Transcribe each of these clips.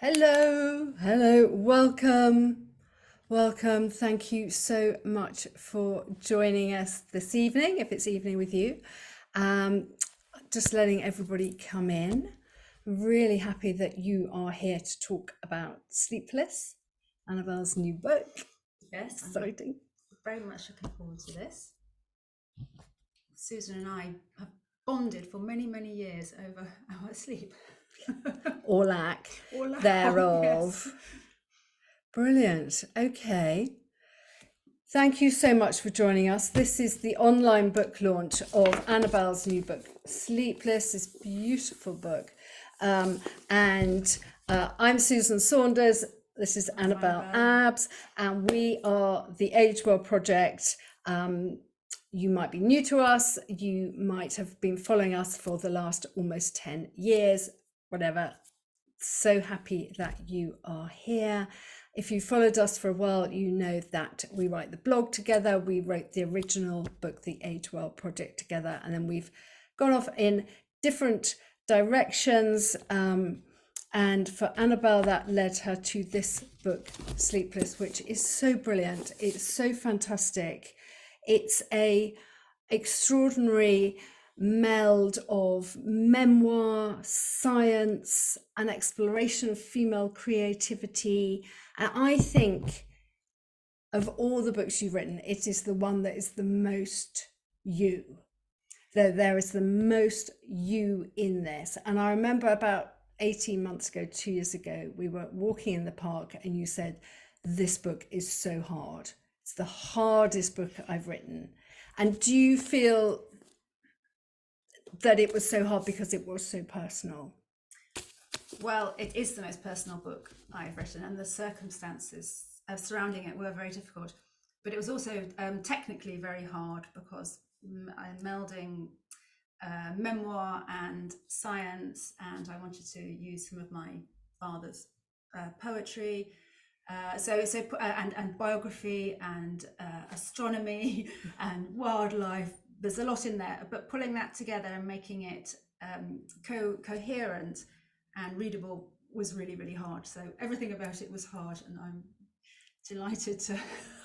Hello, hello, welcome, welcome. Thank you so much for joining us this evening, if it's evening with you. Um, just letting everybody come in. Really happy that you are here to talk about Sleepless, Annabelle's new book. Yes, I'm Exciting. very much looking forward to this. Susan and I have bonded for many, many years over our sleep. Or lack Or lack of, yes. thereof. Brilliant. Okay. Thank you so much for joining us. This is the online book launch of Annabelle's new book, Sleepless, this beautiful book. And I'm Susan Saunders. This is I'm Annabel Annabel. Abbs, and we are the Age Well Project. You might be new to us. You might have been following us for the last almost 10 years, whatever. So happy that you are here. If you followed us for a while, you know that we write the blog together. We wrote the original book, the Age Well Project, together, and then we've gone off in different directions. And for Annabelle, that led her to this book, Sleepless, which is so brilliant. It's so fantastic. It's a extraordinary meld of memoir, science, an exploration of female creativity. And I think of all the books you've written, it is the one that is the most you. There is the most you in this. And I remember about 18 months ago, 2 years ago, we were walking in the park and you said, this book is so hard. It's the hardest book I've written. And do you feel that it was so hard because it was so personal? Well, it is the most personal book I've written, and the circumstances surrounding it were very difficult. But it was also technically very hard because I'm melding memoir and science, and I wanted to use some of my father's poetry. And biography and astronomy and wildlife. There's a lot in there, but pulling that together and making it coherent and readable was really, really hard. So everything about it was hard, and I'm delighted to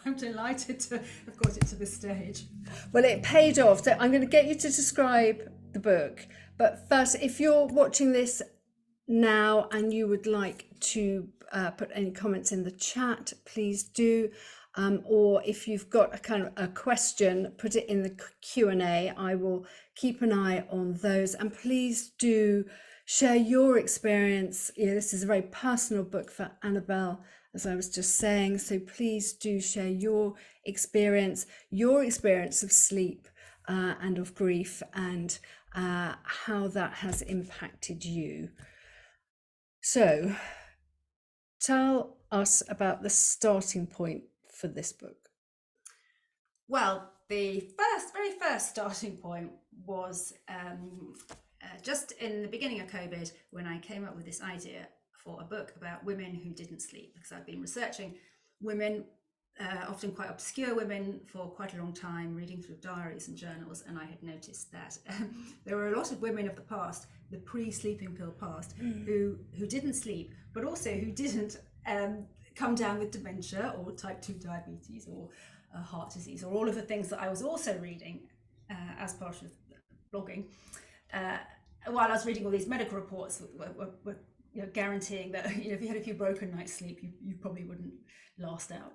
have got it to this stage. Well, it paid off. So I'm going to get you to describe the book. But first, if you're watching this now and you would like to put any comments in the chat, please do. Or if you've got a kind of a question, put it in the Q&A. I will keep an eye on those. And please do share your experience. This is a very personal book for Annabelle, as I was just saying. So please do share your experience of sleep and of grief, and how that has impacted you. So tell us about the starting point for this book. Well, the very first starting point was just in the beginning of COVID, when I came up with this idea for a book about women who didn't sleep, because I've been researching women, often quite obscure women, for quite a long time, reading through diaries and journals, and I had noticed that there were a lot of women of the past, the pre-sleeping pill past, who didn't sleep, but also who didn't come down with dementia or type 2 diabetes or heart disease, or all of the things that I was also reading as part of blogging. While I was reading all these medical reports were guaranteeing that if you had a few broken nights sleep, you probably wouldn't last out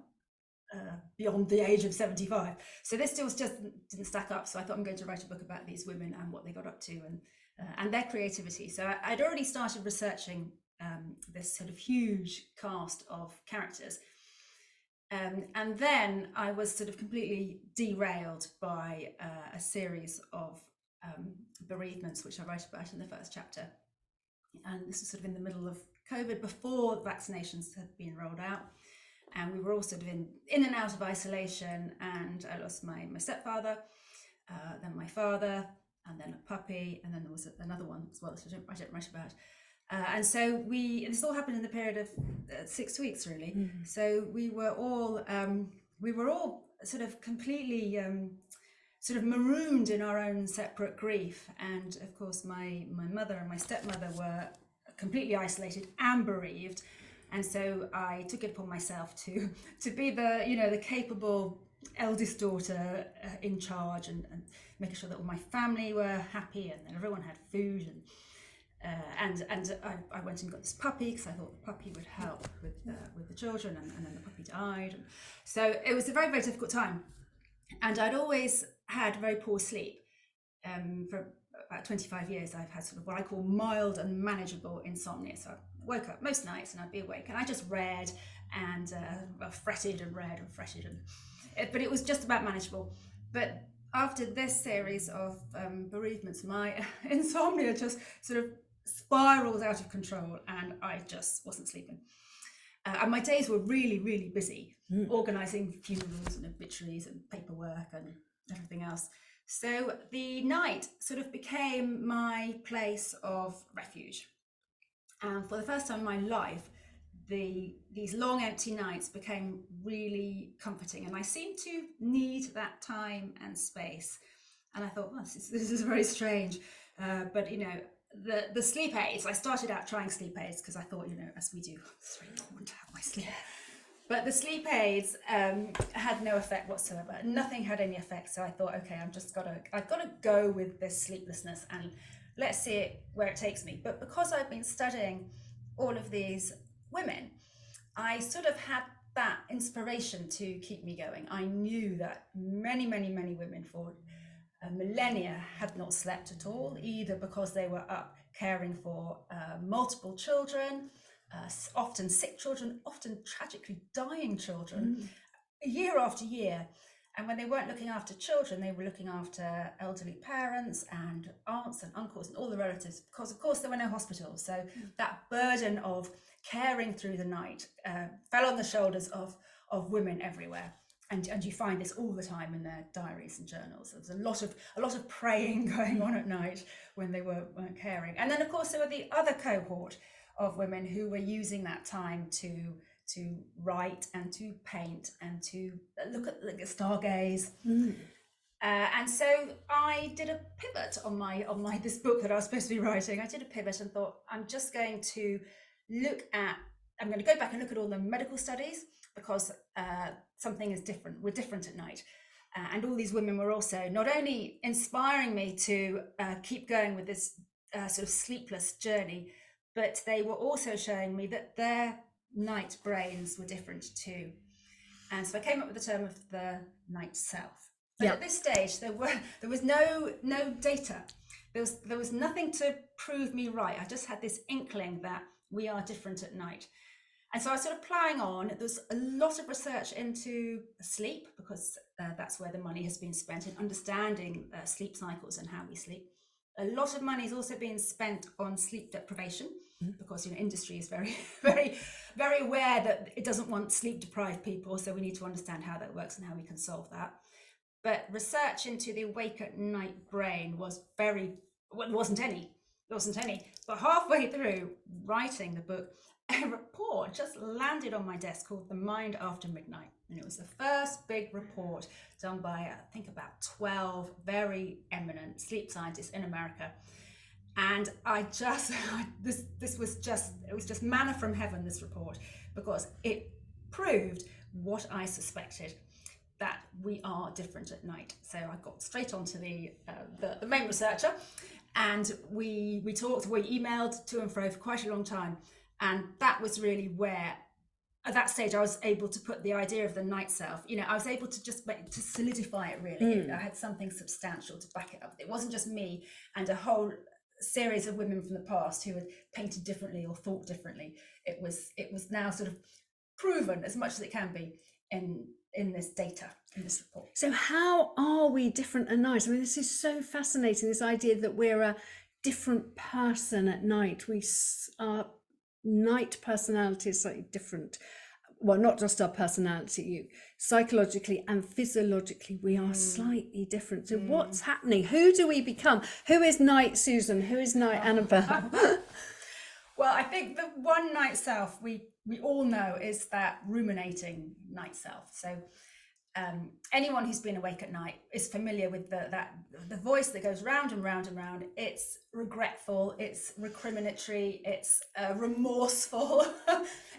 beyond the age of 75. So this still just didn't stack up. So I thought, I'm going to write a book about these women and what they got up to, and their creativity. So I'd already started researching this sort of huge cast of characters. And then I was sort of completely derailed by a series of bereavements, which I write about in the first chapter. And this was sort of in the middle of COVID, before vaccinations had been rolled out. And we were all sort of in and out of isolation. And I lost my stepfather, then my father, and then a puppy. And then there was another one as well that I don't write about. And so this all happened in the period of 6 weeks, really. Mm-hmm. So we were all sort of completely sort of marooned in our own separate grief. And of course, my mother and my stepmother were completely isolated and bereaved. And so I took it upon myself to be the, the capable eldest daughter in charge, and making sure that all my family were happy and that everyone had food. And I went and got this puppy because I thought the puppy would help with the children, and then the puppy died. And so it was a very, very difficult time. And I'd always had very poor sleep. For about 25 years, I've had sort of what I call mild and manageable insomnia. So I woke up most nights and I'd be awake, and I just read and fretted and read and fretted, but it was just about manageable. But after this series of bereavements, my insomnia just sort of spiraled out of control, and I just wasn't sleeping. And my days were really, really busy, organising funerals and obituaries and paperwork and everything else. So the night sort of became my place of refuge. And for the first time in my life, these long empty nights became really comforting, and I seemed to need that time and space. And I thought, well, this is very strange, but the sleep aids, I started out trying sleep aids because I thought, as we do, it's very important to have my sleep. But the sleep aids had no effect whatsoever. Nothing had any effect. So I thought, okay, I've got to go with this sleeplessness, and let's see where it takes me. But because I've been studying all of these women, I sort of had that inspiration to keep me going. I knew that many, many, many women for millennia had not slept at all, either because they were up caring for multiple children, often sick children, often tragically dying children, year after year. And when they weren't looking after children, they were looking after elderly parents and aunts and uncles and all the relatives, because of course there were no hospitals. So that burden of caring through the night fell on the shoulders of women everywhere. And you find this all the time in their diaries and journals. There was a lot of praying going on at night when they weren't caring. And then of course there were the other cohort of women who were using that time to write and to paint and to look at stargaze. And so I did a pivot on my this book that I was supposed to be writing. I did a pivot and thought, I'm going to go back and look at all the medical studies, because something is different. We're different at night. And all these women were also not only inspiring me to keep going with this sort of sleepless journey, but they were also showing me that their night brains were different too. And so I came up with the term of the night self. But at this stage, there was no data. There was nothing to prove me right. I just had this inkling that we are different at night. And so I was sort of ploughing on. There's a lot of research into sleep, because that's where the money has been spent in understanding sleep cycles and how we sleep. A lot of money is also being spent on sleep deprivation, because industry is very, very, very aware that it doesn't want sleep deprived people. So we need to understand how that works and how we can solve that. But research into the awake at night brain wasn't any. But halfway through writing the book, a report just landed on my desk called The Mind After Midnight. And it was the first big report done by, I think, about 12 very eminent sleep scientists in America. And it was just manna from heaven, this report, because it proved what I suspected, that we are different at night. So I got straight onto the main researcher, and we emailed to and fro for quite a long time. And that was really where, at that stage, I was able to put the idea of the night self, I was able to just to solidify it really. I had something substantial to back it up. It wasn't just me and a whole series of women from the past who had painted differently or thought differently. It was now sort of proven as much as it can be in this data, in this report. So how are we different at night? I mean, this is so fascinating, this idea that we're a different person at night. Our night personality is slightly different. Well, not just our personality, psychologically and physiologically, we are slightly different. So what's happening? Who do we become? Who is night Susan? Who is night Annabel? Well, I think the one night self we all know is that ruminating night self. So anyone who's been awake at night is familiar with the voice that goes round and round and round. It's regretful, it's recriminatory, it's remorseful,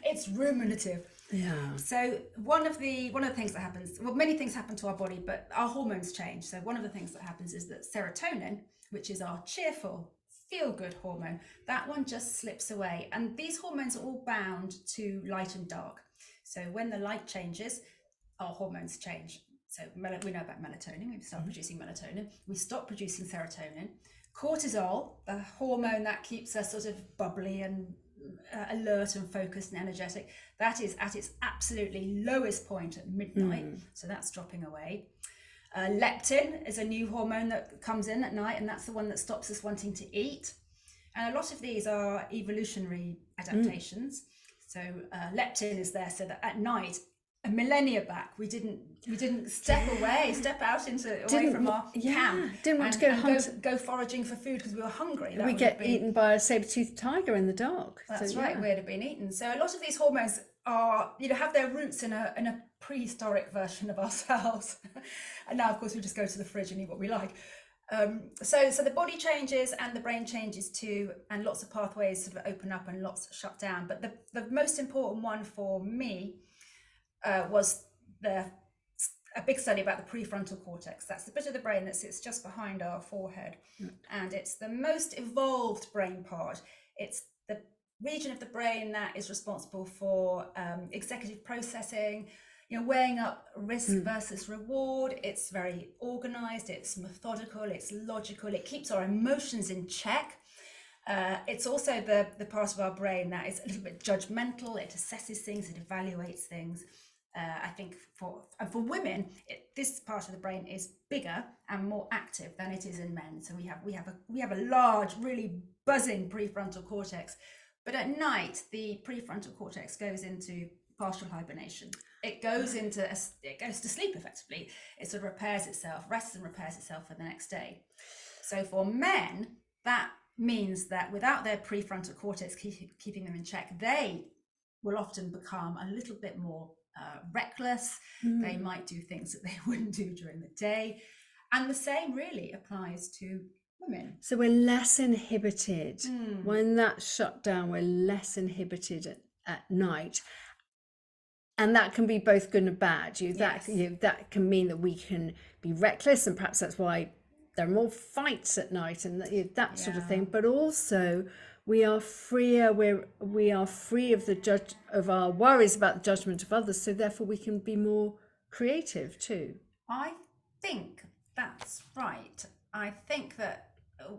it's ruminative. Yeah. So one of the things that happens, well, many things happen to our body, but our hormones change. So one of the things that happens is that serotonin, which is our cheerful, feel-good hormone, that one just slips away. And these hormones are all bound to light and dark. So when the light changes, our hormones change. So we know about melatonin. We start producing melatonin. We stop producing serotonin. Cortisol, the hormone that keeps us sort of bubbly and alert and focused and energetic, that is at its absolutely lowest point at midnight. So that's dropping away. Leptin is a new hormone that comes in at night, and that's the one that stops us wanting to eat. And a lot of these are evolutionary adaptations. So leptin is there so that at night, a millennia back, we didn't step out away from our camp. Didn't want to go foraging for food because we were hungry. We get eaten by a saber-toothed tiger in the dark. That's right. We'd have been eaten. So a lot of these hormones are, have their roots in a prehistoric version of ourselves. And now, of course, we just go to the fridge and eat what we like. So the body changes and the brain changes too, and lots of pathways sort of open up and lots shut down. But the most important one for me was a big study about the prefrontal cortex. That's the bit of the brain that sits just behind our forehead. And it's the most evolved brain part. It's the region of the brain that is responsible for executive processing, weighing up risk versus reward. It's very organized, it's methodical, it's logical, it keeps our emotions in check. It's also the part of our brain that is a little bit judgmental. It assesses things, it evaluates things. I think for women, this part of the brain is bigger and more active than it is in men. So we have a large, really buzzing prefrontal cortex. But at night, the prefrontal cortex goes into partial hibernation. It goes to sleep effectively. It sort of repairs itself, rests and repairs itself for the next day. So for men, that means that without their prefrontal cortex keeping them in check, they will often become a little bit more reckless. They might do things that they wouldn't do during the day. And the same really applies to women. So we're less inhibited. When that's shut down, we're less inhibited at night. And that can be both good and bad. That can mean that we can be reckless, and perhaps that's why there are more fights at night and that sort of thing. But also, we are freer. We are free of our worries about the judgment of others. So therefore, we can be more creative too. I think that's right. I think that.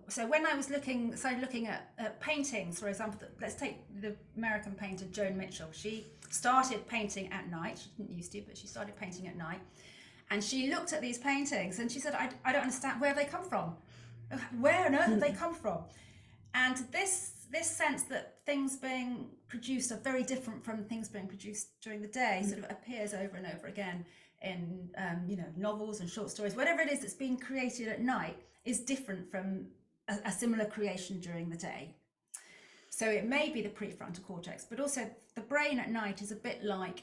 So when I started looking at paintings, for example, let's take the American painter Joan Mitchell. She started painting at night. She didn't used to, but she started painting at night. And she looked at these paintings and she said, I don't understand where they come from. Where on earth have they come from? And this sense that things being produced are very different from things being produced during the day sort of appears over and over again in novels and short stories. Whatever it is that's being created at night is different from a similar creation during the day. So it may be the prefrontal cortex, but also the brain at night is a bit like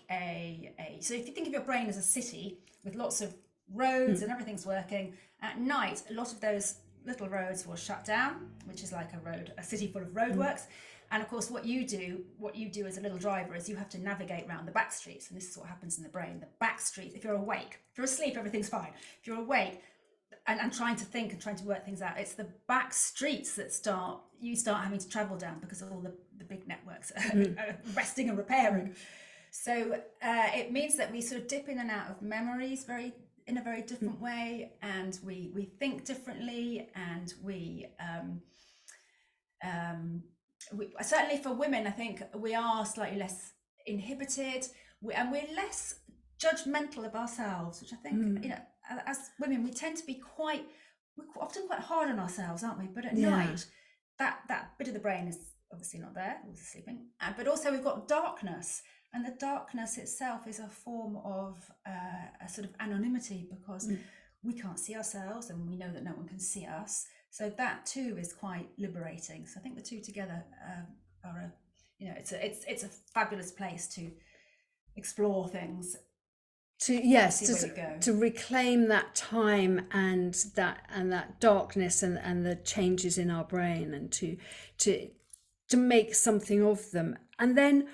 so if you think of your brain as a city with lots of roads and everything's working, at night a lot of those little roads will shut down, which is like a city full of roadworks. And of course what you do as a little driver is you have to navigate around the back streets, and this is what happens in the brain. The back streets, if you're awake, if you're asleep, everything's fine. If you're awake and trying to think and trying to work things out, it's the back streets that you start having to travel down because of all the big networks are resting and repairing. So it means that we sort of dip in and out of memories in a very different way, and we think differently, and we certainly for women, I think we are slightly less inhibited, and we're less judgmental of ourselves, which I think as women we tend to be we're often quite hard on ourselves, aren't we? But at night, that bit of the brain is obviously not there, we're sleeping, but also we've got darkness, and the darkness itself is a form of a sort of anonymity, because we can't see ourselves and we know that no one can see us. So that too is quite liberating. So I think the two together are it's a fabulous place to explore things see where you go. to reclaim that time and that darkness and the changes in our brain, and to make something of them. And then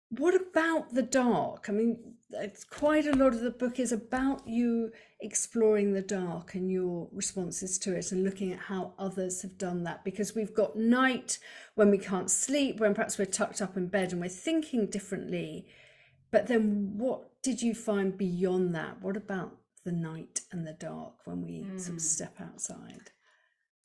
what about the dark? I mean, it's quite a lot of the book is about you exploring the dark and your responses to it, and looking at how others have done that, because we've got night when we can't sleep, when perhaps we're tucked up in bed and we're thinking differently. But then what did you find beyond that? What about the night and the dark when we sort of step outside?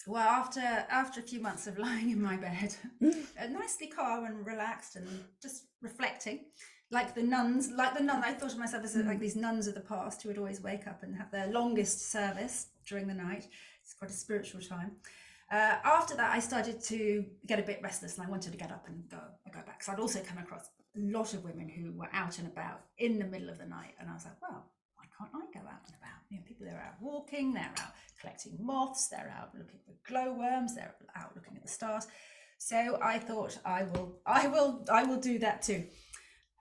Well, after a few months of lying in my bed, nicely calm and relaxed and just reflecting, like the nuns, I thought of myself as like these nuns of the past who would always wake up and have their longest service during the night. It's quite a spiritual time. After that, I started to get a bit restless, and I wanted to get up and go back. Because I'd also come across a lot of women who were out and about in the middle of the night, and I was like, well, why can't I go out and about? You know, people are out walking, they're out collecting moths, they're out looking for glowworms, they're out looking at the stars. So I thought I will do that too.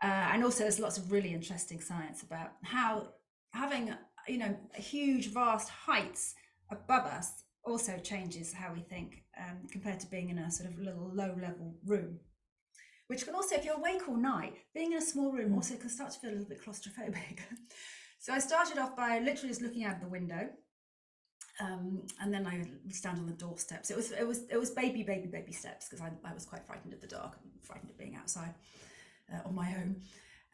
And also, there's lots of really interesting science about how having huge, vast heights above us also changes how we think, compared to being in a sort of little low-level room. Which can also, if you're awake all night, being in a small room also can start to feel a little bit claustrophobic. So I started off by literally just looking out the window, and then I would stand on the doorsteps. It was baby steps, because I was quite frightened of the dark and frightened of being outside on my own.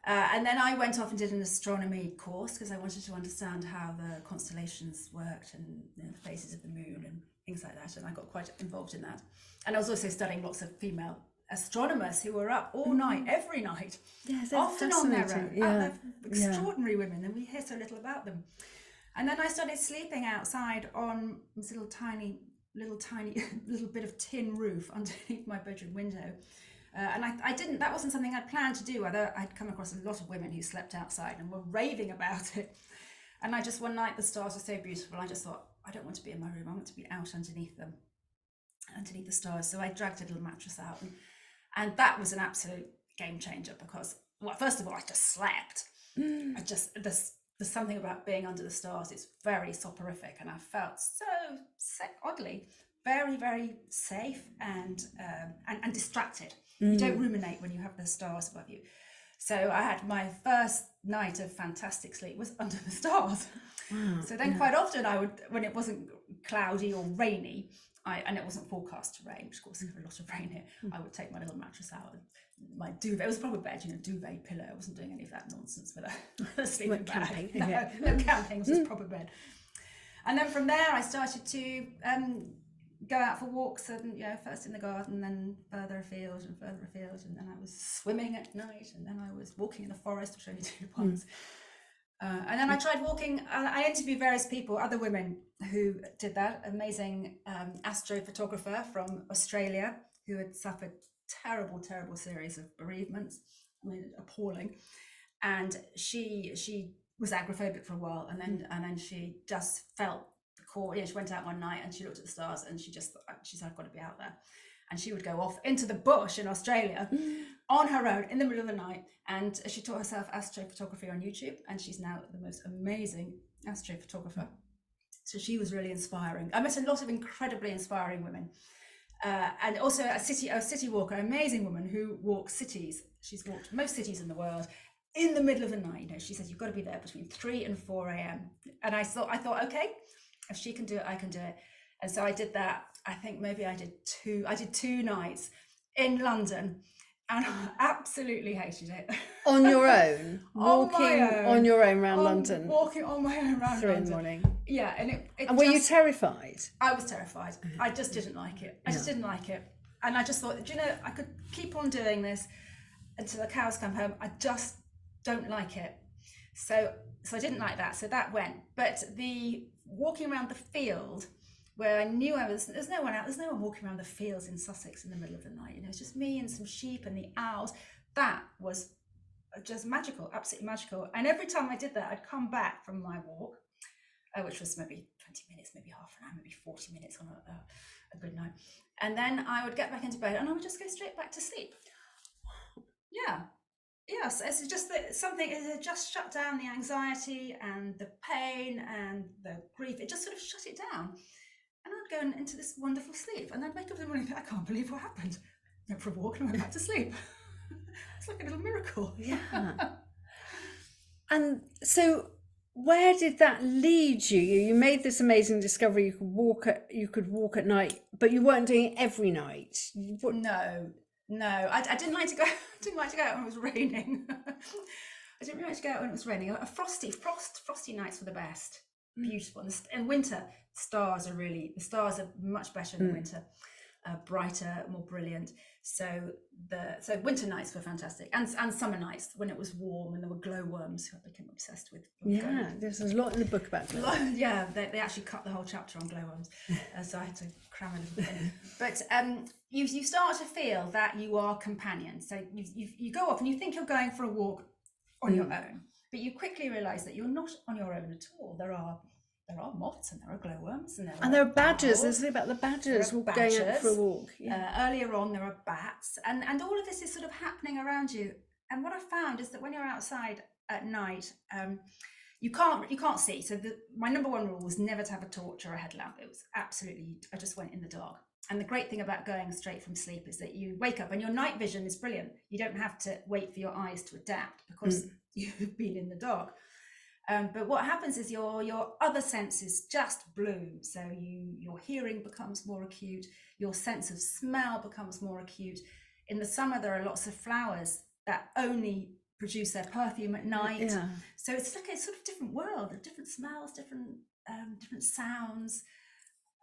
And then I went off and did an astronomy course, because I wanted to understand how the constellations worked, and the phases of the moon and things like that. And I got quite involved in that. And I was also studying lots of female astronomers who were up all night, every night, often on their own. They're extraordinary women, and we hear so little about them. And then I started sleeping outside on this little tiny bit of tin roof underneath my bedroom window. And I didn't, that wasn't something I'd planned to do, although I'd come across a lot of women who slept outside and were raving about it. And I just, one night, the stars were so beautiful, I just thought, I don't want to be in my room, I want to be out underneath them, underneath the stars. So I dragged a little mattress out, and that was an absolute game changer, because, well, first of all, I just slept. There's something about being under the stars, it's very soporific, and I felt so oddly very, very safe and distracted. You don't ruminate when you have the stars above you. So I had my first night of fantastic sleep was under the stars. Wow, so then quite often I would, when it wasn't cloudy or rainy, and it wasn't forecast to rain, which of course there's a lot of rain here, I would take my little mattress out, and my duvet, it was a proper bed, duvet pillow. I wasn't doing any of that nonsense with a sleeping bag. No camping, it was just proper bed. And then from there I started to go out for walks, and first in the garden, then further afield, and then I was swimming at night, and then I was walking in the forest, which I only did once. And then I tried walking. I interviewed various people, other women who did that. Amazing astrophotographer from Australia who had suffered terrible series of bereavements. I mean, appalling. And she was agoraphobic for a while, and then she just felt the call. She went out one night and she looked at the stars, and she said, I've got to be out there. And she would go off into the bush in Australia on her own in the middle of the night. And she taught herself astrophotography on YouTube, and she's now the most amazing astrophotographer. So she was really inspiring. I met a lot of incredibly inspiring women. And also a city walker, an amazing woman who walks cities. She's walked most cities in the world in the middle of the night. She says, you've got to be there between 3 and 4 a.m. And I thought, okay, if she can do it, I can do it. And so I did that. I think maybe I did two nights in London, and I absolutely hated it. On your own? Walking on your own around London? Walking on my own around 3 London. in the morning. Yeah, and were you terrified? I was terrified. I just didn't like it. I just didn't like it. And I just thought, I could keep on doing this until the cows come home. I just don't like it. So I didn't like that. So that went. But the walking around the field, where I knew there's no one out, there's no one walking around the fields in Sussex in the middle of the night. It's just me and some sheep and the owls. That was just magical, absolutely magical. And every time I did that, I'd come back from my walk, which was maybe 20 minutes, maybe half an hour, maybe 40 minutes on a good night. And then I would get back into bed, and I would just go straight back to sleep. Yeah. yes, it's just that something, it had just shut down the anxiety and the pain and the grief. It just sort of shut it down. And I'd go into this wonderful sleep, and I'd wake up in the morning and think, I can't believe what happened. Went for a walk and went back to sleep. It's like a little miracle. Yeah. And so where did that lead you? You made this amazing discovery. You could walk at night, but you weren't doing it every night. No, I didn't like to go. I didn't like to go out when it was raining. I didn't really like to go out when it was raining. Frosty nights were the best. Beautiful. In winter, the stars are much better in the winter, brighter, more brilliant. So winter nights were fantastic, and summer nights when it was warm and there were glowworms, who I became obsessed with. Yeah, there's a lot in the book about glowworms. Yeah, they actually cut the whole chapter on glowworms, so I had to cram a little bit in. But you start to feel that you are companions. So you go off and you think you're going for a walk on your own, but you quickly realise that you're not on your own at all. There are moths and there are glowworms and there are badgers. owls. There's something about the badgers going out for a walk. Yeah. Earlier on, there are bats, and all of this is sort of happening around you. And what I found is that when you're outside at night, you can't see. So my number one rule was never to have a torch or a headlamp. It was absolutely, I just went in the dark. And the great thing about going straight from sleep is that you wake up and your night vision is brilliant. You don't have to wait for your eyes to adapt because you've been in the dark. But what happens is your other senses just bloom. So your hearing becomes more acute. Your sense of smell becomes more acute. In the summer, there are lots of flowers that only produce their perfume at night. Yeah. So it's like a sort of different world, of different smells, different sounds.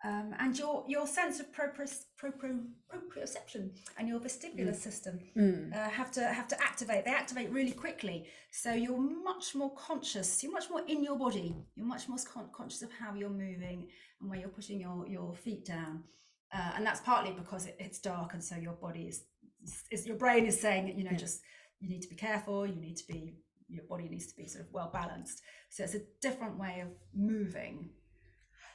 And your sense of proprioception and your vestibular system have to activate. They activate really quickly, so you're much more conscious. You're much more in your body. You're much more conscious of how you're moving and where you're putting your feet down. And that's partly because it's dark, and so your body is your brain is saying, just you need to be careful. Your body needs to be sort of well balanced. So it's a different way of moving.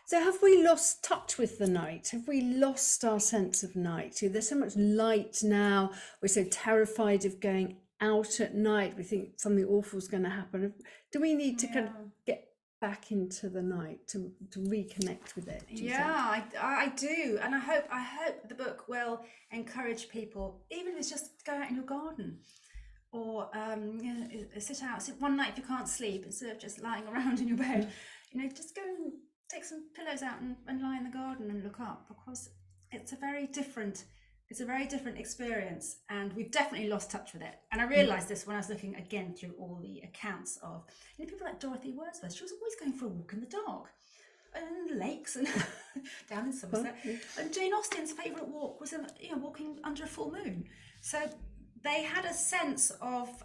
So have we lost touch with the night? Have we lost our sense of night? There's so much light now. We're so terrified of going out at night. We think something awful is going to happen. Do we need to kind of get back into the night to reconnect with it? I do. And I hope the book will encourage people, even if it's just go out in your garden or sit one night if you can't sleep, instead of just lying around in your bed, just go and take some pillows out and lie in the garden and look up, because it's a very different experience, and we've definitely lost touch with it. And I realized this when I was looking again through all the accounts of people like Dorothy Wordsworth. She was always going for a walk in the dark and the lakes and down in Somerset. And Jane Austen's favorite walk was walking under a full moon. So they had a sense of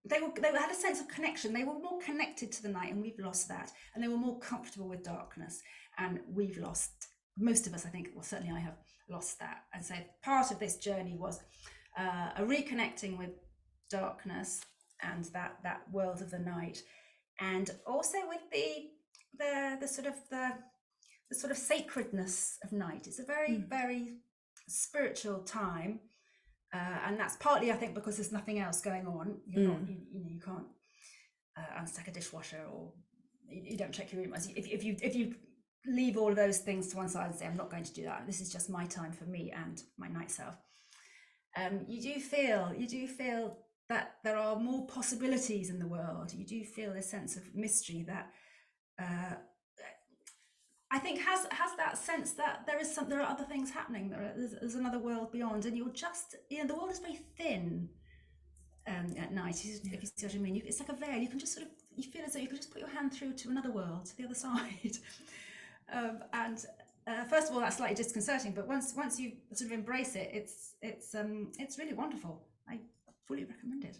they had a sense of connection. They were more connected to the night, and we've lost that. And they were more comfortable with darkness, and we've lost, most of us, I think, well, certainly I have lost that. And so part of this journey was a reconnecting with darkness and that world of the night, and also with the sort of sacredness of night. It's a very very spiritual time. And that's partly, I think, because there's nothing else going on. You're not, you can't unstack a dishwasher, or you don't check your emails. If you leave all of those things to one side and say, I'm not going to do that, this is just my time for me and my night self. You do feel that there are more possibilities in the world. You do feel a sense of mystery that I think has that sense that there are other things happening. There's another world beyond, and you're just, the world is very thin at night. If you see what I mean, it's like a veil. You can just you feel as though you can just put your hand through to another world, to the other side. And first of all, that's slightly disconcerting, but once you sort of embrace it, it's really wonderful. I fully recommend it.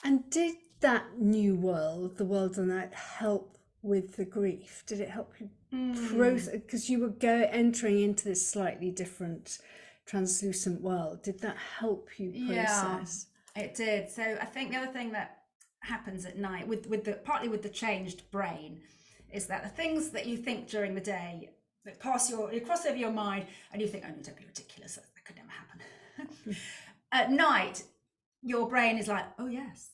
And did that new world, the world of the night, help with the grief? Did it help you process, because you were entering into this slightly different translucent world? Did that help you process? Yeah, it did. So I think the other thing that happens at night partly with the changed brain is that the things that you think during the day that cross over your mind, and you think, oh, don't be ridiculous, that could never happen. At night, your brain is like, oh yes,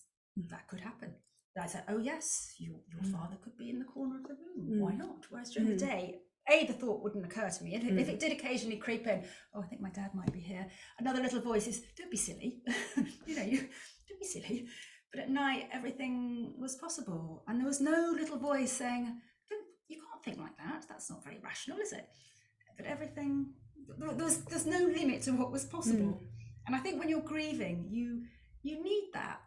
that could happen. I said, oh yes, your father could be in the corner of the room. Why not? Whereas during the day, the thought wouldn't occur to me. If it did occasionally creep in, oh, I think my dad might be here. Another little voice is, don't be silly. Don't be silly. But at night, everything was possible. And there was no little voice saying, you can't think like that. That's not very rational, is it? But everything, there's no limit to what was possible. And I think when you're grieving, you need that.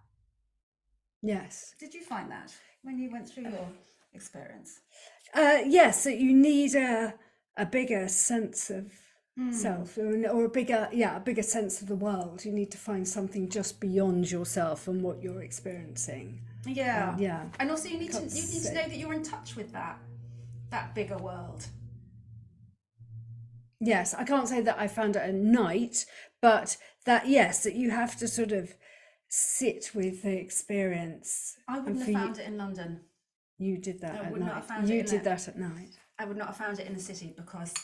Yes. Did you find that when you went through your experience? Yes, that you need a bigger sense of self, or a bigger sense of the world. You need to find something just beyond yourself and what you're experiencing. Yeah. And also you need to know that you're in touch with that bigger world. Yes, I can't say that I found it at night, but that you have to sort of sit with the experience. I wouldn't have found it in London. You did that at night. That at night. I would not have found it in the city, because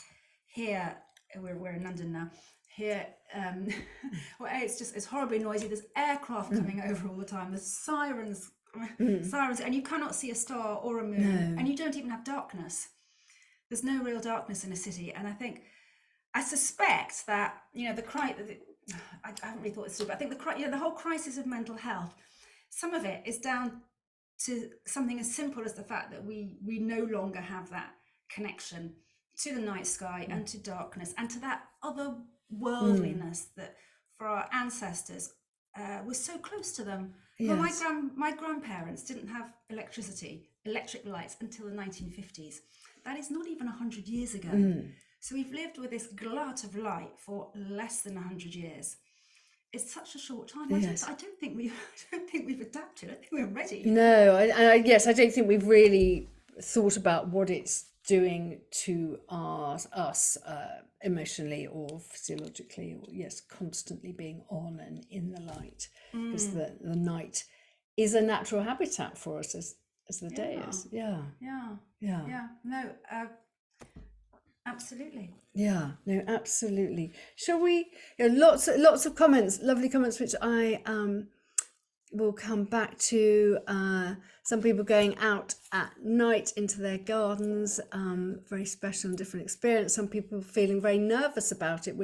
here we're in London now. Here, it's horribly noisy. There's aircraft coming over all the time. There's sirens, and you cannot see a star or a moon, and you don't even have darkness. There's no real darkness in a city, and I suspect that I haven't really thought this through, but I think the whole crisis of mental health, some of it is down to something as simple as the fact that we no longer have that connection to the night sky and to darkness and to that otherworldliness that for our ancestors was so close to them. Yes. Well, my grandparents didn't have electric lights until the 1950s. That is not even 100 years ago. So we've lived with this glut of light for less than 100 years. It's such a short time. Yes. I don't think we've adapted. I think we're ready. No, I don't think we've really thought about what it's doing to us emotionally or physiologically, or constantly being on and in the light, because the night is a natural habitat for us as the day is. Yeah. No, absolutely. Yeah, no, absolutely. Shall we? Lots of comments, lovely comments, which I will come back to. Some people going out at night into their gardens, very special and different experience. Some people feeling very nervous about it.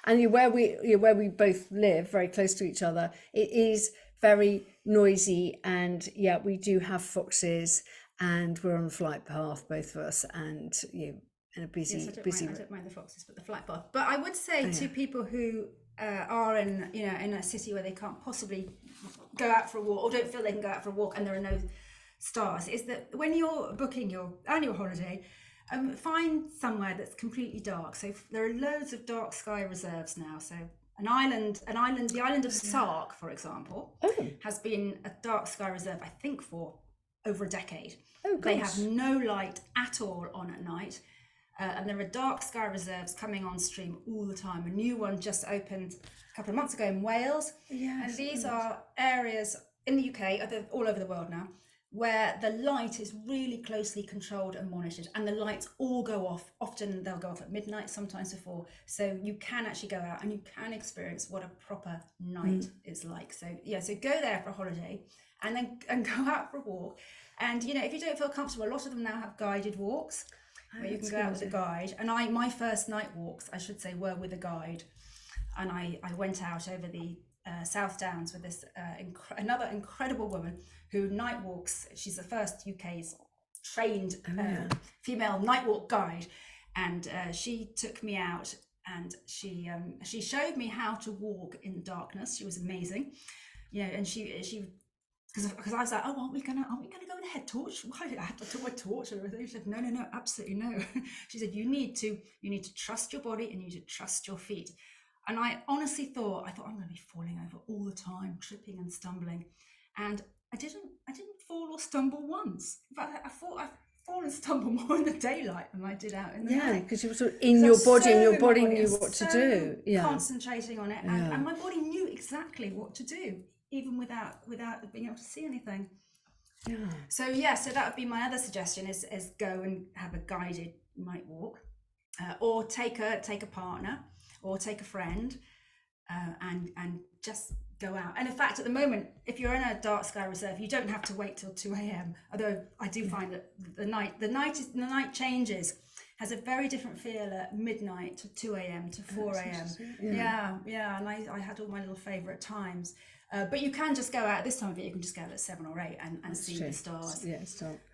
And where we both live, very close to each other, it is very noisy, and we do have foxes, and we're on a flight path, both of us, and in a busy. I don't mind the foxes, but the flight path. But I would say to people who are in a city where they can't possibly go out for a walk, or don't feel they can go out for a walk, and there are no stars, is that when you're booking your annual holiday, find somewhere that's completely dark. So there are loads of dark sky reserves now. So the island of Sark, for example, has been a dark sky reserve, I think, for over a decade. They have no light at all on at night. And there are dark sky reserves coming on stream all the time. A new one just opened a couple of months ago in Wales. And these are areas in the UK, all over the world now, where the light is really closely controlled and monitored, and the lights all go off. Often they'll go off at midnight, sometimes before. So you can actually go out and you can experience what a proper night is like. So go there for a holiday, and go out for a walk. And if you don't feel comfortable, a lot of them now have guided walks, where you can go out with a guide. And my first night walks, I should say, were with a guide. And I went out over the South Downs with this another incredible woman who night walks. She's the first UK's trained female night walk guide. And she took me out, and she showed me how to walk in darkness. She was amazing. And she because I was like, oh, aren't we gonna go with a head torch? Why did I have to take my torch and everything? She said, no, absolutely no. She said, you need to trust your body, and you need to trust your feet. And I honestly thought I'm going to be falling over all the time, tripping and stumbling. And I didn't fall or stumble once. In fact, I thought I've fallen and stumbled more in the daylight than I did out in the night. Yeah, because you were sort of in your body, and your body knew what to do. Yeah, concentrating on it, and my body knew exactly what to do, even without being able to see anything. Yeah. So that would be my other suggestion: is go and have a guided night walk, or take a partner, or take a friend, and just go out. And in fact, at the moment, if you're in a dark sky reserve, you don't have to wait till 2 a.m. Although I do find that the night changes, has a very different feel at midnight to 2 a.m. to 4 a.m. Yeah. And I had all my little favourite times. But you can just go out at this time of year. You can just go out at 7 or 8 and see the stars.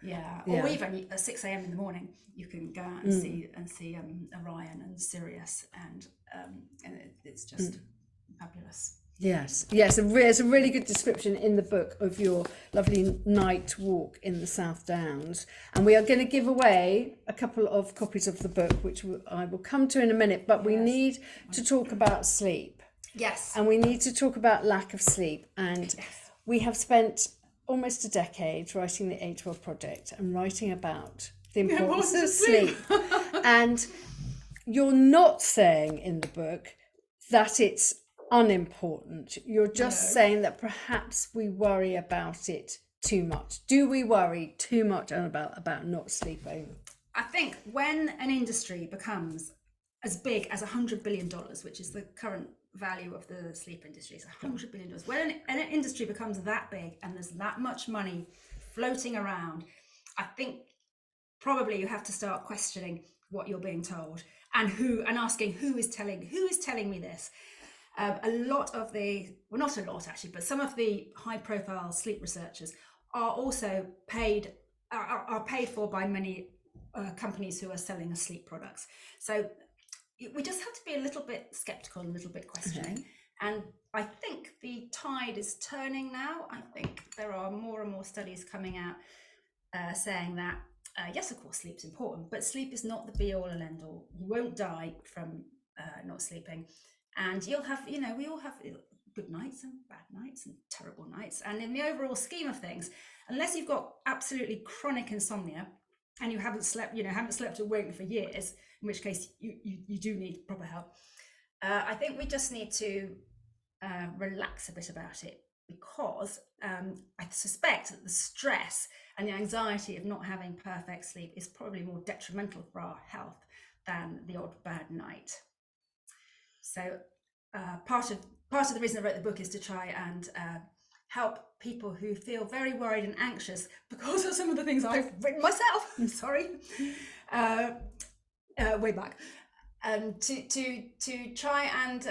Yeah, or even at 6 a.m. in the morning, you can go out and see Orion and Sirius, and it's just fabulous. Yes, it's a really good description in the book of your lovely night walk in the South Downs. And we are going to give away a couple of copies of the book, which I will come to in a minute, but we need to talk about sleep. Yes. And we need to talk about lack of sleep. And we have spent almost a decade writing the Age Well Project and writing about the importance of sleep. And you're not saying in the book that it's unimportant. You're just saying that perhaps we worry about it too much. Do we worry too much about not sleeping? I think when an industry becomes as big as $100 billion, which is the current value of the sleep industry, is $100 billion. When an industry becomes that big and there's that much money floating around, I think probably you have to start questioning what you're being told and asking who is telling me this. A lot of not a lot actually, but some of the high-profile sleep researchers are also paid for by many companies who are selling sleep products. So we just have to be a little bit skeptical, a little bit questioning. And I think the tide is turning now. I think there are more and more studies coming out saying that yes, of course, sleep's important, but sleep is not the be-all and end-all. You won't die from not sleeping. And you'll have, we all have good nights and bad nights and terrible nights. And in the overall scheme of things, unless you've got absolutely chronic insomnia and you haven't slept awake for years, in which case you do need proper help. I think we just need to relax a bit about it, because I suspect that the stress and the anxiety of not having perfect sleep is probably more detrimental for our health than the odd bad night. So part of the reason I wrote the book is to try and help people who feel very worried and anxious because of some of the things I've written myself. I'm sorry, way back, to try and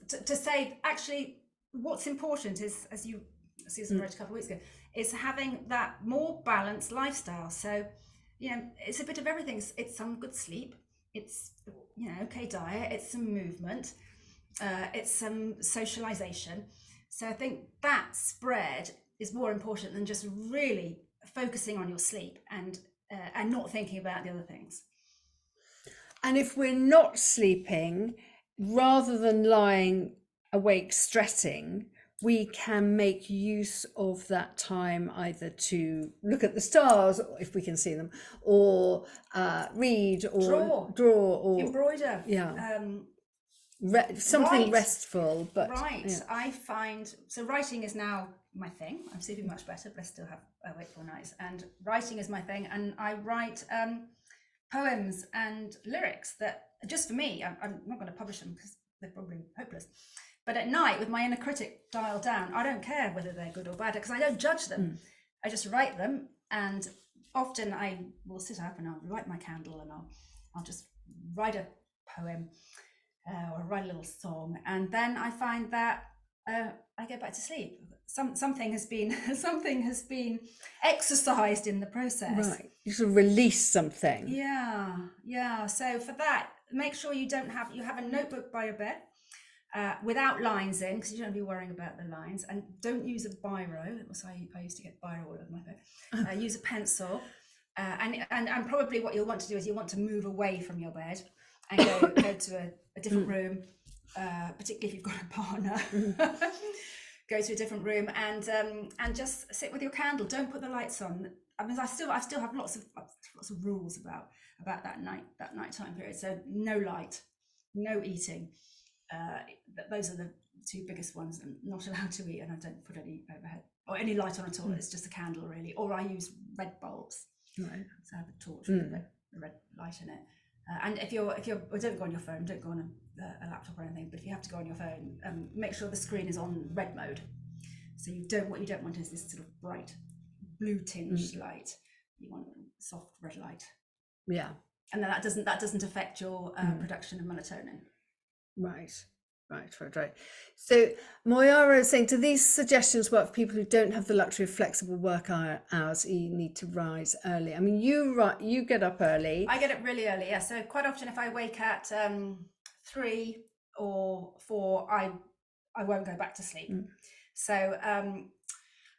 to say actually what's important is, as Susan wrote a couple of weeks ago, is having that more balanced lifestyle. So it's a bit of everything. It's some good sleep. It's okay diet, it's some movement, it's some socialization. So I think that spread is more important than just really focusing on your sleep and not thinking about the other things. And if we're not sleeping, rather than lying awake stressing, we can make use of that time either to look at the stars, if we can see them, or read, or draw, or embroider. Something restful. But I find so writing is now my thing. I'm sleeping much better, but I still have wakeful nights. And writing is my thing, and I write poems and lyrics that just for me. I'm not going to publish them because they're probably hopeless. But at night, with my inner critic dialed down, I don't care whether they're good or bad, because I don't judge them. I just write them, and often I will sit up and I'll light my candle and I'll just write a poem or write a little song, and then I find that I go back to sleep. Something has been exercised in the process. Right, you sort of release something. Yeah. So for that, make sure you have a notebook by your bed. Without lines in, because you don't want to be worrying about the lines, and don't use a biro. I used to get biro all over my bed. Use a pencil, and probably what you'll want to do is you'll want to move away from your bed and go to a different room, particularly if you've got a partner. Go to a different room and just sit with your candle. Don't put the lights on. I mean, I still have lots of rules about that nighttime period. So no light, no eating. Those are the two biggest ones. I'm not allowed to eat, and I don't put any overhead or any light on at all. It's just a candle, really. Or I use red bulbs. Right. So I have a torch with a red light in it. And if you're, well, don't go on your phone, don't go on a laptop or anything. But if you have to go on your phone, make sure the screen is on red mode. So what you don't want is this sort of bright blue tinged light. You want soft red light. Yeah. And then that doesn't affect your production of melatonin. Right. So Moyara is saying, do these suggestions work for people who don't have the luxury of flexible work hours? You need to rise early. I mean, you get up early. I get up really early, yeah. So quite often, if I wake at 3 or 4, I won't go back to sleep. So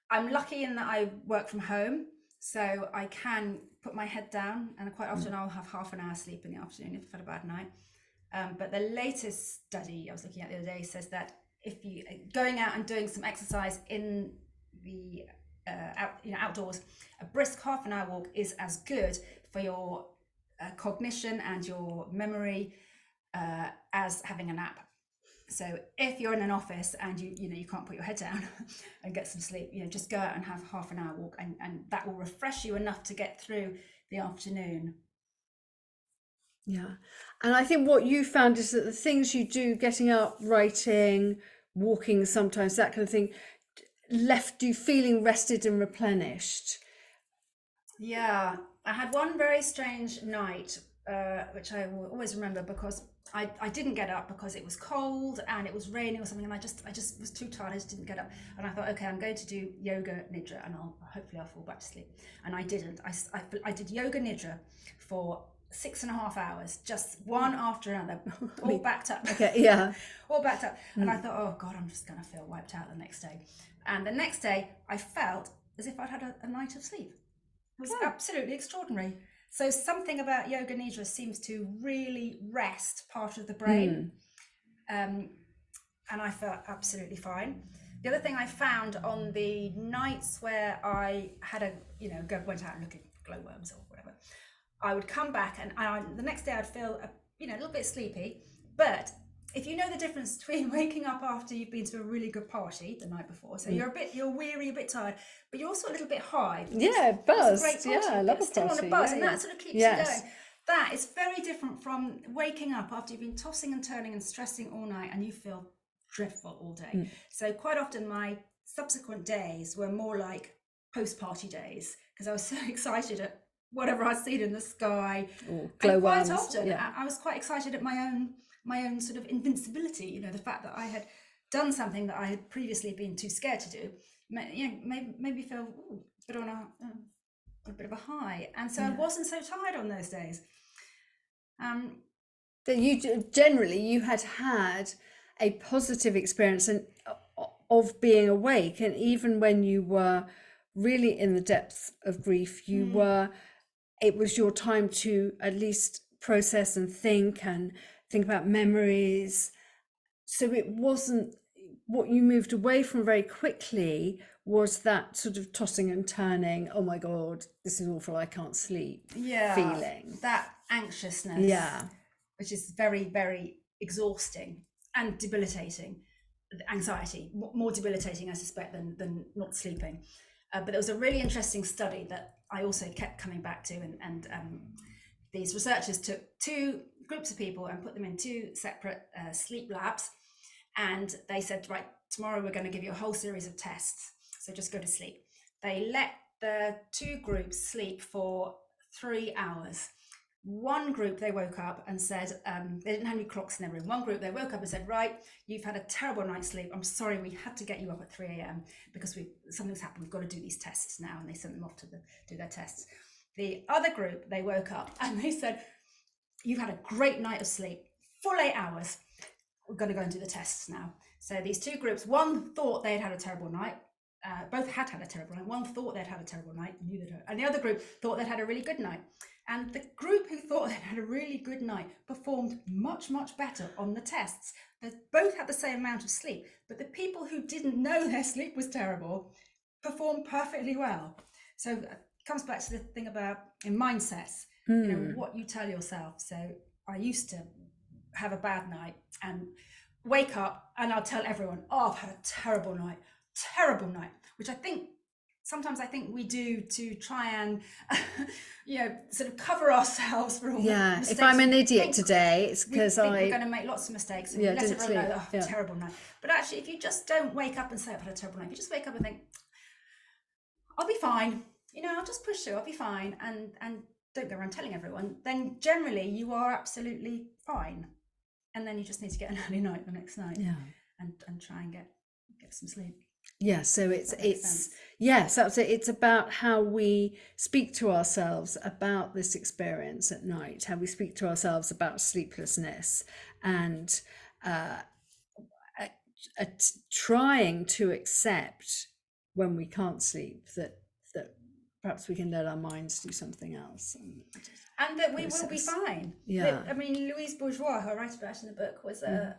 I'm lucky in that I work from home, so I can put my head down, and quite often I'll have half an hour sleep in the afternoon if I've had a bad night. But the latest study I was looking at the other day says that if you going out and doing some exercise in the outdoors, a brisk half an hour walk is as good for your cognition and your memory as having a nap. So if you're in an office and you can't put your head down and get some sleep, just go out and have half an hour walk, and that will refresh you enough to get through the afternoon. Yeah. And I think what you found is that the things you do, getting up, writing, walking, sometimes that kind of thing, left you feeling rested and replenished. Yeah, I had one very strange night, which I will always remember, because I didn't get up because it was cold and it was raining or something, and I just was too tired. I just didn't get up, and I thought, okay, I'm going to do yoga nidra, and hopefully I'll fall back to sleep. And I didn't. I did yoga nidra for 6.5 hours, just one after another, all backed up. Okay, yeah. All backed up. And I thought, oh God, I'm just going to feel wiped out the next day. And the next day, I felt as if I'd had a night of sleep. It was absolutely extraordinary. So something about yoga nidra seems to really rest part of the brain. And I felt absolutely fine. The other thing I found on the nights where I had went out and looked at glowworms or whatever, I would come back and the next day I'd feel a little bit sleepy. But if you know the difference between waking up after you've been to a really good party the night before, so you're weary, a bit tired, but you're also a little bit high. Yeah, buzz. Yeah, I love a still party. on a buzz, yeah, and yeah. that sort of keeps you going. That is very different from waking up after you've been tossing and turning and stressing all night and you feel dreadful all day. So quite often my subsequent days were more like post-party days, because I was so excited at whatever I'd seen in the sky. Or And quite glowworms. often I was quite excited at my own sort of invincibility, the fact that I had done something that I had previously been too scared to do, made me feel a bit on a bit of a high, and so I wasn't so tired on those days. That you had a positive experience of being awake, and even when you were really in the depths of grief, it was your time to at least process and think about memories. So it wasn't what you moved away from very quickly was that sort of tossing and turning, oh my God, this is awful, I can't sleep feeling. That anxiousness, which is very, very exhausting and debilitating. Anxiety, more debilitating, I suspect, than not sleeping. But there was a really interesting study that I also kept coming back to, and these researchers took 2 groups of people and put them in 2 separate sleep labs, and they said, right, tomorrow we're going to give you a whole series of tests, so just go to sleep. They let the 2 groups sleep for 3 hours. One group, they woke up and said, they didn't have any clocks in their room. One group, they woke up and said, right, you've had a terrible night's sleep. I'm sorry, we had to get you up at 3 a.m. because something's happened. We've got to do these tests now. And they sent them off to do their tests. The other group, they woke up and they said, you've had a great night of sleep, full 8 hours. We're going to go and do the tests now. So these 2 groups, one thought they had a terrible night. Both had a terrible night. One thought they'd had a terrible night, and the other group thought they'd had a really good night. And the group who thought they'd had a really good night performed much, much better on the tests. They both had the same amount of sleep, but the people who didn't know their sleep was terrible performed perfectly well. So it comes back to the thing about in mindsets, what you tell yourself. So I used to have a bad night and wake up and I'll tell everyone, oh, I've had a terrible night, which I think sometimes I think we do to try and, sort of cover ourselves for all the Yeah, mistakes. if I'm an we idiot think- today, it's we because think we're going to make lots of mistakes, and Yeah, we let didn't everyone know, sleep. oh, Yeah. terrible night. But actually, if you just don't wake up and say, I've had a terrible night, if you just wake up and think, I'll be fine, I'll just push through, I'll be fine, and don't go around telling everyone, then generally you are absolutely fine. And then you just need to get an early night the next night, Yeah. and try and get some sleep. Yeah, so it's That makes sense. yes, absolutely. It's about how we speak to ourselves about this experience at night, how we speak to ourselves about sleeplessness, and trying to accept when we can't sleep that perhaps we can let our minds do something else. And that we will be fine. Yeah. I mean, Louise Bourgeois, who I write about in the book, was an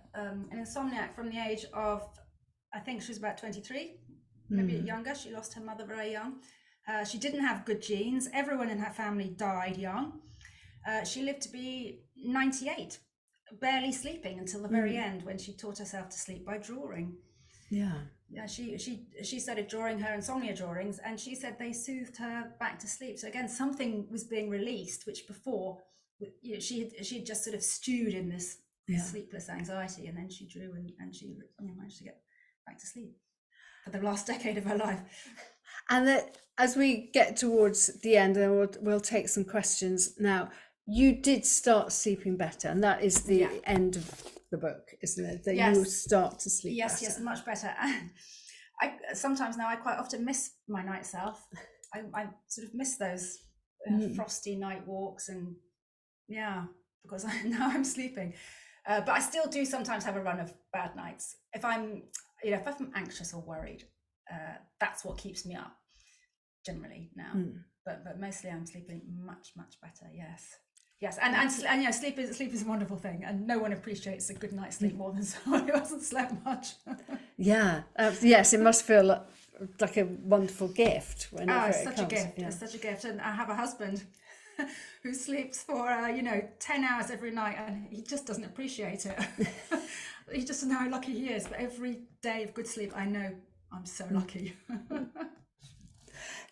insomniac from the age of, I think she was about 23, maybe younger. She lost her mother very young. She didn't have good genes. Everyone in her family died young. She lived to be 98, barely sleeping until the very end, when she taught herself to sleep by drawing. Yeah. Yeah, she started drawing her insomnia drawings, and she said they soothed her back to sleep. So again, something was being released, which before, she had just sort of stewed in this sleepless anxiety, and then she drew, and she managed to get back to sleep for the last decade of her life. And that as we get towards the end, and we'll take some questions now. You did start sleeping better, and that is the end of the book, isn't it? That you start to sleep better. Yes, much better. And I sometimes now I quite often miss my night self. I sort of miss those frosty night walks, and because now I'm sleeping. But I still do sometimes have a run of bad nights. If I'm anxious or worried, that's what keeps me up generally now. But mostly I'm sleeping much better. Yes, and sleep is a wonderful thing, and no one appreciates a good night's sleep more than someone who hasn't slept much. Yes, it must feel like a wonderful gift whenever it's such a gift. Yeah. It's such a gift, and I have a husband who sleeps for 10 hours every night, and he just doesn't appreciate it. He just doesn't know how lucky he is. But every day of good sleep, I know I'm so lucky.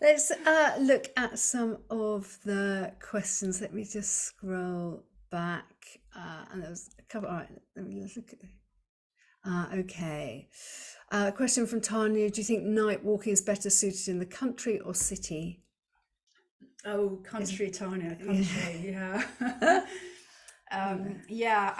Let's look at some of the questions. Let me just scroll back. And there was a couple. All right, let me look at. Okay. Question from Tanya. Do you think night walking is better suited in the country or city? Oh, country, Tanya, country, yeah.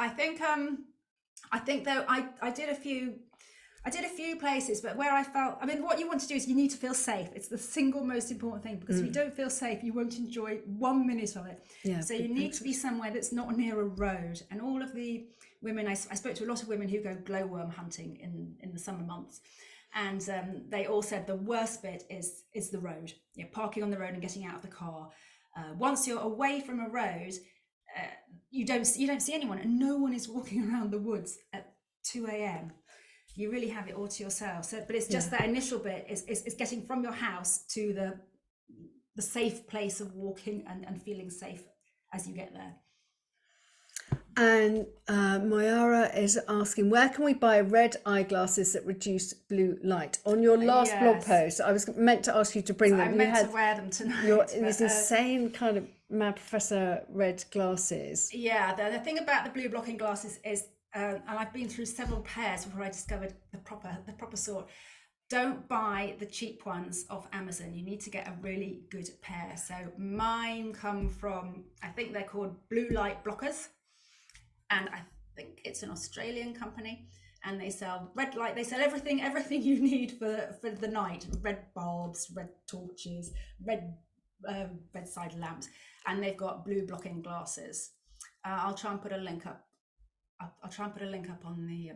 I think though I did a few places, but where I felt, what you want to do is you need to feel safe. It's the single most important thing, because if you don't feel safe, you won't enjoy 1 minute of it. So you need to be somewhere that's not near a road. And all of the women, I spoke to a lot of women who go glowworm hunting in the summer months. And they all said the worst bit is the road. Parking on the road and getting out of the car. Once you're away from a road, you don't see anyone, and no one is walking around the woods at 2 a.m. You really have it all to yourself. But it's just that initial bit is getting from your house to the safe place of walking and feeling safe as you get there. And Mayara is asking, where can we buy red eyeglasses that reduce blue light? On your last blog post, I was meant to ask you to bring them. I meant to wear them tonight. These insane kind of Mad Professor red glasses. Yeah, the thing about the blue blocking glasses is, and I've been through several pairs before I discovered the proper sort. Don't buy the cheap ones off Amazon. You need to get a really good pair. So mine come from, I think they're called blue light blockers, and I think it's an Australian company, and they sell red light. They sell everything you need for the night: red bulbs, red torches, red bedside lamps, and they've got blue blocking glasses. I'll try and put a link up. I'll try and put a link up on the. I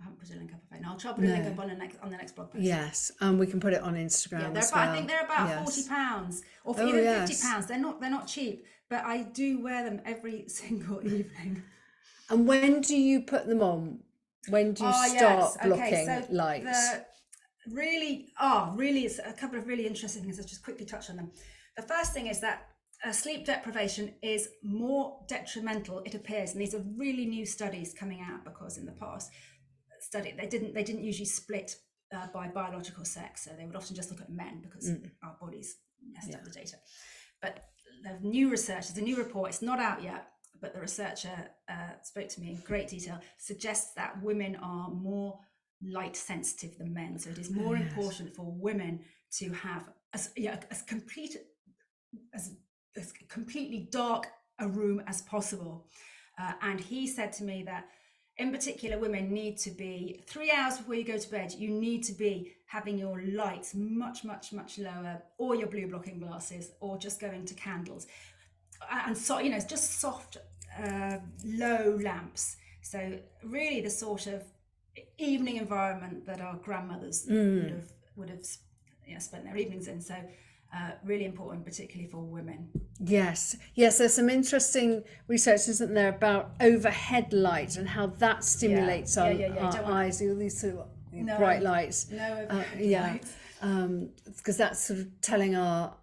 haven't put a link up. I'll try and put a link up on the next blog post. Yes, and we can put it on Instagram as well. I think they're about £40 or even £50. They're not cheap, but I do wear them every single evening. And when do you put them on? When do you start blocking light? Really, it's a couple of really interesting things. Let's just quickly touch on them. The first thing is that sleep deprivation is more detrimental, it appears, and these are really new studies coming out, because in the past study they didn't usually split by biological sex. So they would often just look at men because our bodies messed up the data. But the new research, there's a new report, it's not out yet, but the researcher spoke to me in great detail, suggests that women are more light sensitive than men. So it is more important for women to have as completely dark a room as possible. And he said to me that in particular, women need to be 3 hours before you go to bed, you need to be having your lights much, much, much lower, or your blue blocking glasses, or just going to candles. And so, you know, just soft, low lamps. So really the sort of evening environment that our grandmothers would have spent their evenings in. So really important, particularly for women. Yes, there's some interesting research, isn't there, about overhead light and how that stimulates our eyes, all these sort of bright lights. No overhead lights. Because that's sort of telling our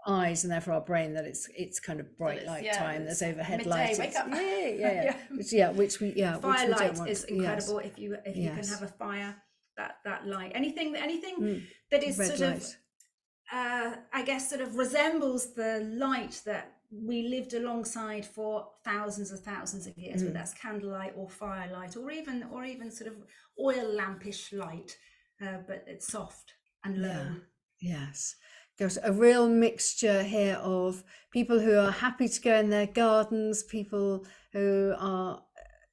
eyes and therefore our brain that it's kind of bright light time. There's overhead lights. Wake up. Which we Firelight is incredible. If you can have a fire, that light, anything that is red sort light. Of I guess sort of resembles the light that we lived alongside for thousands of years, whether that's candlelight or firelight or even sort of oil lampish light, but it's soft and low. Yes. There's a real mixture here of people who are happy to go in their gardens, people who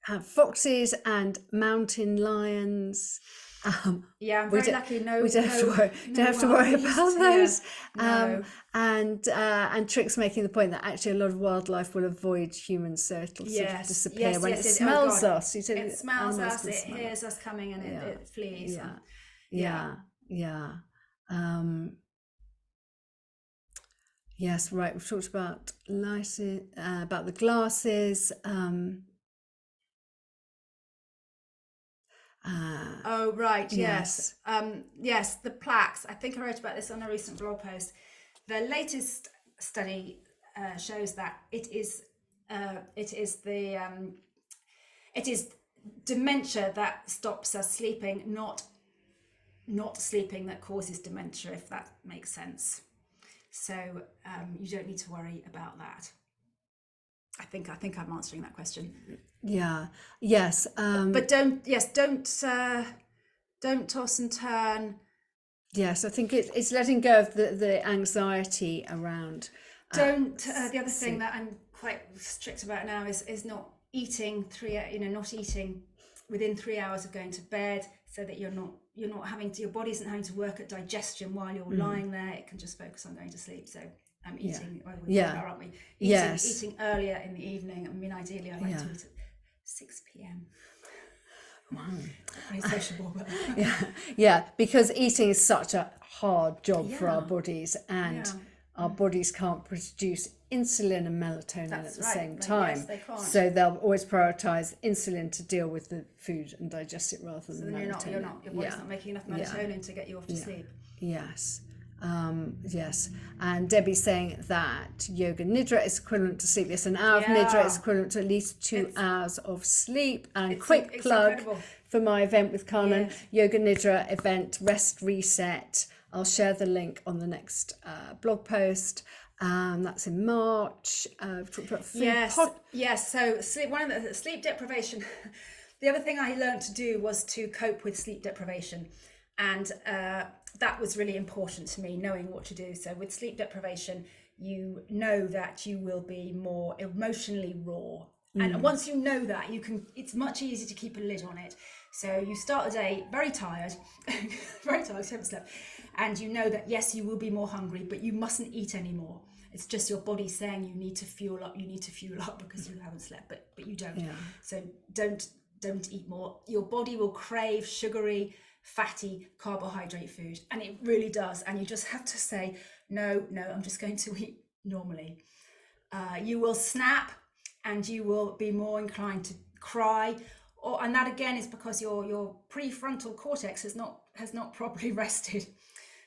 have foxes and mountain lions. I'm very lucky. We don't have to worry about those. And Trick's making the point that actually a lot of wildlife will avoid humans, so it'll sort of disappear when it smells us. It smells us, it hears us coming, and it flees. Yes, right. We've talked about lights, about the glasses. Yes. Yes, the plaques. I think I wrote about this on a recent blog post. The latest study shows that it is dementia that stops us sleeping, not sleeping that causes dementia, if that makes sense. So you don't need to worry about that. I think I'm answering that question. Yes. But don't toss and turn. Yes, I think it's letting go of the anxiety around. The other thing that I'm quite strict about now is not eating not eating within 3 hours of going to bed, so that your body isn't having to work at digestion while you're lying there. It can just focus on going to sleep. So I'm eating. Aren't we? Eating earlier in the evening. I mean, ideally, I like to eat at 6 p.m. Wow. Very sociable, but because eating is such a hard job for our bodies, and our bodies can't produce insulin and melatonin at the same time. Yes, they can't. So they'll always prioritize insulin to deal with the food and digest it rather than melatonin. Your body's not making enough melatonin to get you off to sleep. Yes. Yes, and Debbie's saying that yoga nidra is equivalent to sleep. Yes, an hour of nidra is equivalent to at least 2 hours of sleep. And quick plug for my event with Carmen, yoga nidra event, rest reset. I'll share the link on the next blog post. That's in March. We've talked about food. Yes. So one of the sleep deprivation. The other thing I learned to do was to cope with sleep deprivation, and that was really important to me, knowing what to do. So with sleep deprivation, you know that you will be more emotionally raw. And once you know that, it's much easier to keep a lid on it. So you start the day very tired, because you haven't slept. And you know that, yes, you will be more hungry, but you mustn't eat anymore. It's just your body saying you need to fuel up because you haven't slept, but you don't. So don't eat more. Your body will crave sugary, fatty, carbohydrate food, and it really does. And you just have to say, no, I'm just going to eat normally. You will snap, and you will be more inclined to cry, and that again is because your prefrontal cortex has not properly rested.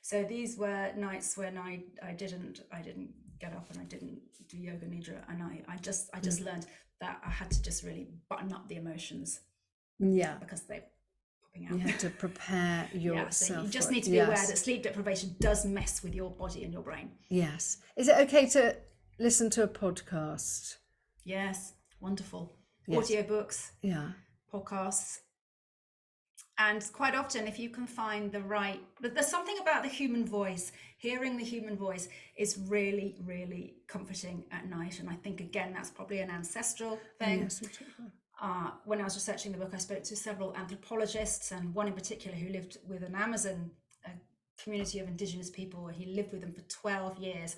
So these were nights when I didn't get up and I didn't do yoga nidra, and I just learned that I had to just really button up the emotions. Because they popping out. You have to prepare yourself. So you just for it. need to be aware that sleep deprivation does mess with your body and your brain. Yes. Is it okay to listen to a podcast? Yes, wonderful. Yes. Audiobooks, Yeah. podcasts. And quite often, if you can find the right, but there's something about the human voice. Hearing the human voice is really, really comforting at night. And I think, again, that's probably an ancestral thing. Yes, When I was researching the book, I spoke to several anthropologists, and one in particular who lived with an Amazon community of indigenous people. He lived with them for 12 years.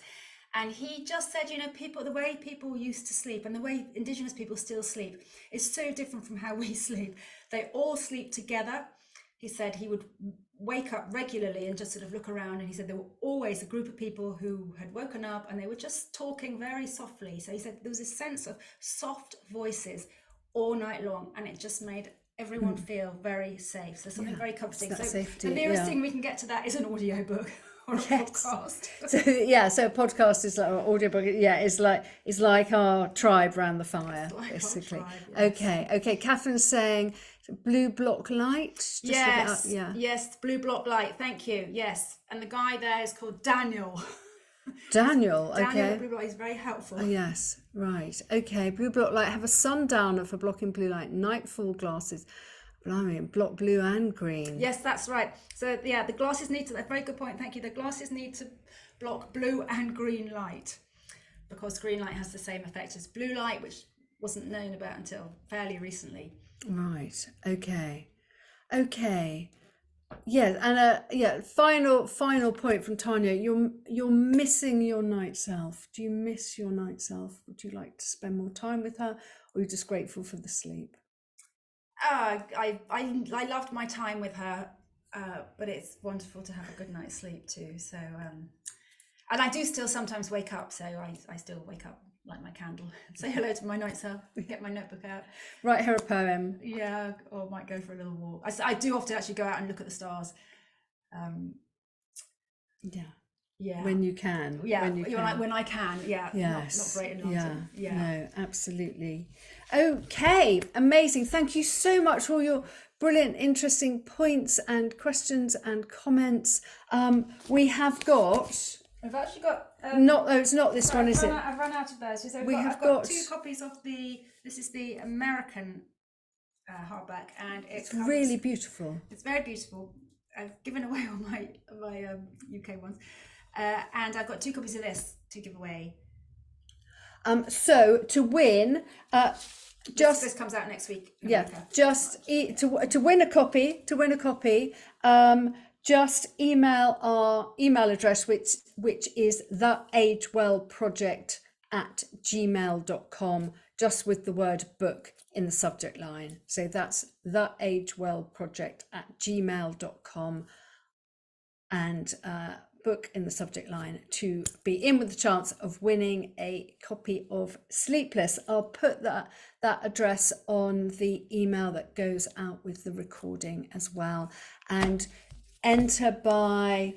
And he just said, people, the way people used to sleep and the way indigenous people still sleep is so different from how we sleep. They all sleep together. He said he would wake up regularly and just sort of look around. And he said there were always a group of people who had woken up and they were just talking very softly. So he said there was a sense of soft voices all night long. And it just made everyone feel very safe. So something very comforting. So safety, the nearest thing we can get to that is an audiobook. Or a podcast. So a podcast is like an audiobook. Yeah, it's like our tribe round the fire, basically. Tribe, yes. Okay. Catherine's saying blue block light. Just yes, yes, blue block light. Thank you. Yes, and the guy there is called Daniel. Daniel. Okay. Daniel blue block is very helpful. Oh, yes, right. Okay, blue block light. Have a sundowner for blocking blue light. Nightfall glasses. Blimey, block blue and green. Yes, that's right. So yeah, the glasses need to, a very good point, thank you. The glasses need to block blue and green light because green light has the same effect as blue light, which wasn't known about until fairly recently. Right, okay. Yeah, and final point from Tanya. You're missing your night self. Do you miss your night self? Would you like to spend more time with her, or are you just grateful for the sleep? I loved my time with her, but it's wonderful to have a good night's sleep too. So, and I do still sometimes wake up. So I still wake up, light my candle, say hello to my night self, get my notebook out, write her a poem. Yeah, or might go for a little walk. I do often actually go out and look at the stars. Yeah. When you can. Yeah. When I can. Yeah. Yes. Not great in London. Yeah. No, absolutely. Okay. Amazing. Thank you so much for all your brilliant, interesting points and questions and comments. We have got. I've actually got. It's not this one, is it? I've run out of those. So I've got 2 copies of this is the American hardback, and it's really beautiful. It's very beautiful. I've given away all my UK ones. And I've got 2 copies of this to give away. So to win, this comes out next week. To win a copy. Just email our email address, which is theagewellproject@gmail.com, just with the word book in the subject line. So that's theagewellproject@gmail.com, and book in the subject line to be in with the chance of winning a copy of Sleepless. I'll put that address on the email that goes out with the recording as well, and enter by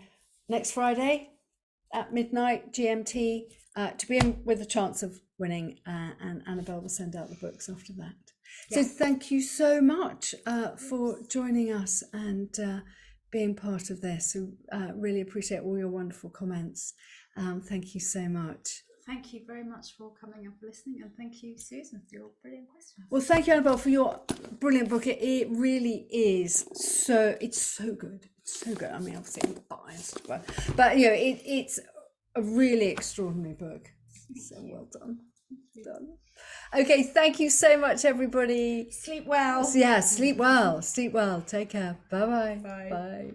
next Friday at midnight GMT to be in with a chance of winning, and Annabel will send out the books after that. So thank you so much for joining us and being part of this. Really appreciate all your wonderful comments. Thank you so much. Thank you very much for coming and for listening, and thank you, Susan, for your brilliant questions. Well, thank you, Annabel, for your brilliant book. It really is it's so good. It's so good. I mean, obviously I'm biased, but it's a really extraordinary book. So well done. Okay, thank you so much, everybody. Sleep well. Yeah, sleep well. Take care. Bye-bye. Bye. Bye.